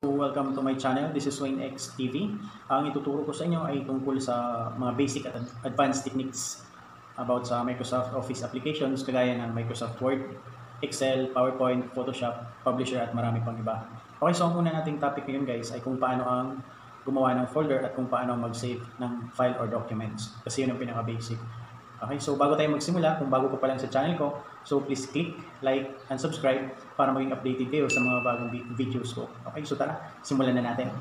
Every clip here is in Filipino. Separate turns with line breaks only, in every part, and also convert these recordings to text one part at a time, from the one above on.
Welcome to my channel. This is Wayne X TV. Ang ituturo ko sa inyo ay tungkol sa mga basic at advanced techniques about sa Microsoft Office applications kagaya ng Microsoft Word, Excel, PowerPoint, Photoshop, Publisher at marami pang iba. Okay, so ang una nating topic ngayon guys ay kung paano ang gumawa ng folder at kung paano mag-save ng file or documents. Kasi yun ang pinaka-basic. Okay, so bago tayo magsimula, kung bago ka pa lang sa channel ko, so please click, like, and subscribe para maging updated kayo sa mga bagong videos ko. Okay, so tara, simulan na natin.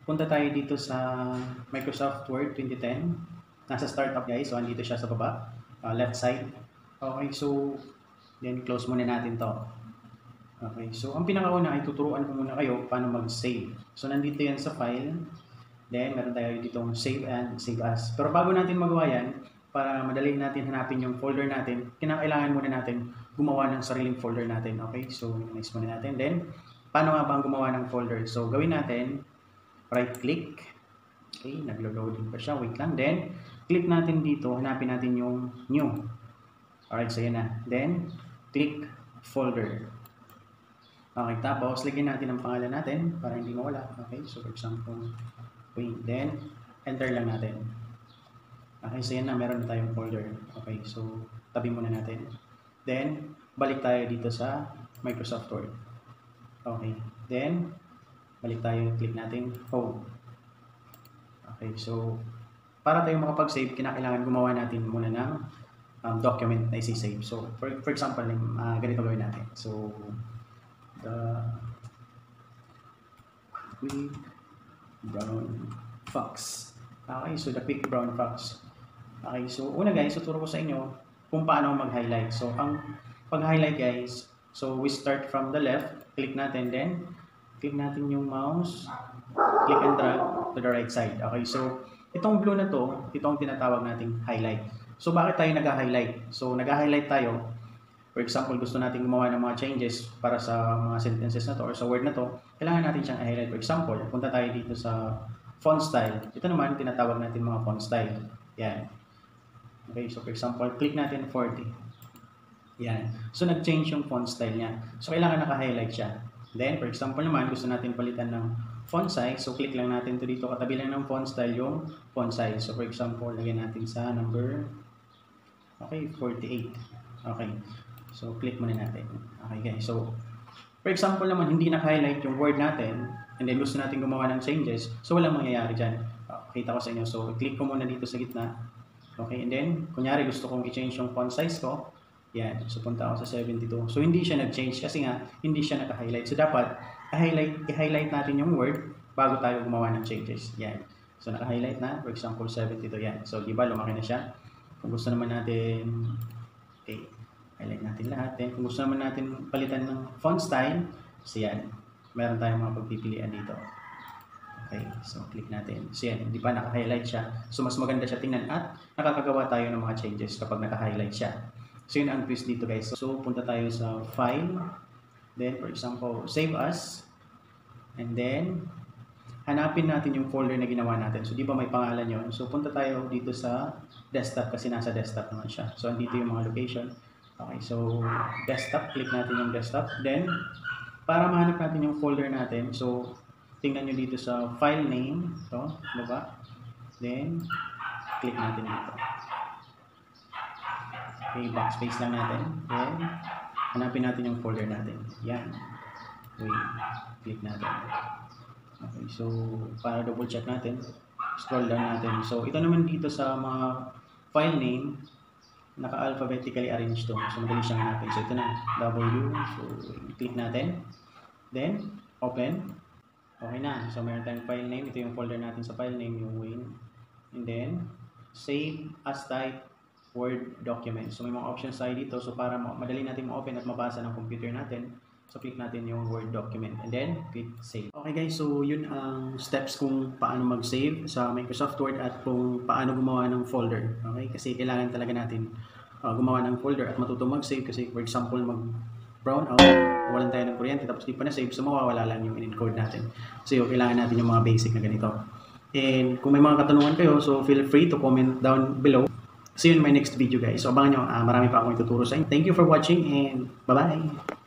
Punta tayo dito sa Microsoft Word 2010. Nasa startup guys, so andito siya sa baba, left side. Okay, so then close muna natin to. Okay, so ang pinakauna ay tuturuan ko muna kayo paano mag-save. So nandito yan sa file. Then, meron tayo ditong save and save as. Pero bago natin magawa yan, para madali natin hanapin yung folder natin, kinakailangan muna natin gumawa ng sariling folder natin. Okay? So, minimize muna natin. Then, paano nga ba ang gumawa ng folder? So, gawin natin, right-click. Okay, naglo-loading pa siya. Wait lang. Then, click natin dito, hanapin natin yung new. Alright, so yan na. Then, click folder. Okay, tapos, lagyan natin ang pangalan natin para hindi mawala. Okay, so for example, then enter lang natin. Okay, so yan na, meron na tayong folder. Okay, so tabi muna natin. Then balik tayo dito sa Microsoft Word. Okay, then balik tayo, click natin home. Okay, so para tayo makapag-save, kinakailangan gumawa natin muna ng document na isi-save. So for example, ganito gawin natin. So the brown fox. Okay, so the quick brown fox. Okay, so una guys, tuturo ko sa inyo kung paano mag-highlight. So ang pag-highlight guys, so we start from the left, click natin, then click natin yung mouse, click and drag to the right side. Okay, so itong blue na to, itong tinatawag nating highlight. So bakit tayo nag-highlight? So nag-highlight tayo, for example, gusto natin gumawa ng mga changes para sa mga sentences na to or sa word na to, kailangan natin siyang i-highlight. For example, punta tayo dito sa font style. Ito naman, tinatawag natin mga font style. Yan. Okay, so for example, click natin 40. Yan. So nag-change yung font style niya. So kailangan naka-highlight siya. Then, for example naman, gusto natin palitan ng font size. So click lang natin to dito. Katabi lang ng font style yung font size. So for example, lagyan natin sa number 48. Okay. So, click muna natin. Okay guys. So, for example naman, hindi naka-highlight yung word natin and then gusto natin gumawa ng changes. So, walang mangyayari dyan. Kita ko sa inyo. So, click ko muna dito sa gitna. Okay. And then, kunyari gusto kong i-change yung font size ko. Yan. So, punta ako sa 72. So, hindi siya nag-change kasi nga, hindi siya naka-highlight. So, dapat, i-highlight natin yung word bago tayo gumawa ng changes. Yan. So, naka-highlight na. For example, 72. Yan. So, diba, lumaki na siya. Kung gusto naman natin, okay, highlight natin lahat. Then, kung gusto naman natin palitan ng font style, so yan, meron tayong mga pagpipilian dito. Okay, so click natin. So yan, di ba naka-highlight siya? So mas maganda siya tingnan at nakakagawa tayo ng mga changes kapag naka-highlight siya. So yun ang twist dito guys. So punta tayo sa file. Then, for example, save as. And then, hanapin natin yung folder na ginawa natin. So di ba may pangalan yon? So punta tayo dito sa desktop kasi nasa desktop naman siya. So andito yung mga location. Okay, so desktop, click natin yung desktop. Then, para mahanap natin yung folder natin, so tingnan nyo dito sa file name, ito, diba? Then, click natin dito. Okay, backspace lang natin. Then, hanapin natin yung folder natin. Yan. Wait, click natin. Okay, so para double check natin, scroll down natin. So, ito naman dito sa mga file name, naka-alphabetically arranged to. So, madali siyang hanapin. So, ito na. W. So, click natin. Then, open. Okay na. So, meron tayong file name. Ito yung folder natin sa file name, yung Wayne. And then, save as type Word document. So, may mga options tayo dito. So, para madali natin ma-open at mabasa ng computer natin. So, click natin yung Word document. And then, click save. Okay guys, so yun ang steps kung paano mag-save sa Microsoft Word at kung paano gumawa ng folder. Okay, kasi kailangan talaga natin gumawa ng folder at matutong mag-save kasi for example mag-brown out, walan tayo ng kuryente tapos di pa na-save, so mawawala lang yung in-encode natin. So yun, kailangan natin yung mga basic na ganito. And kung may mga katanungan kayo, so feel free to comment down below. See you in my next video guys. So abangan nyo, marami pa akong ituturo sa inyo. Thank you for watching and bye-bye!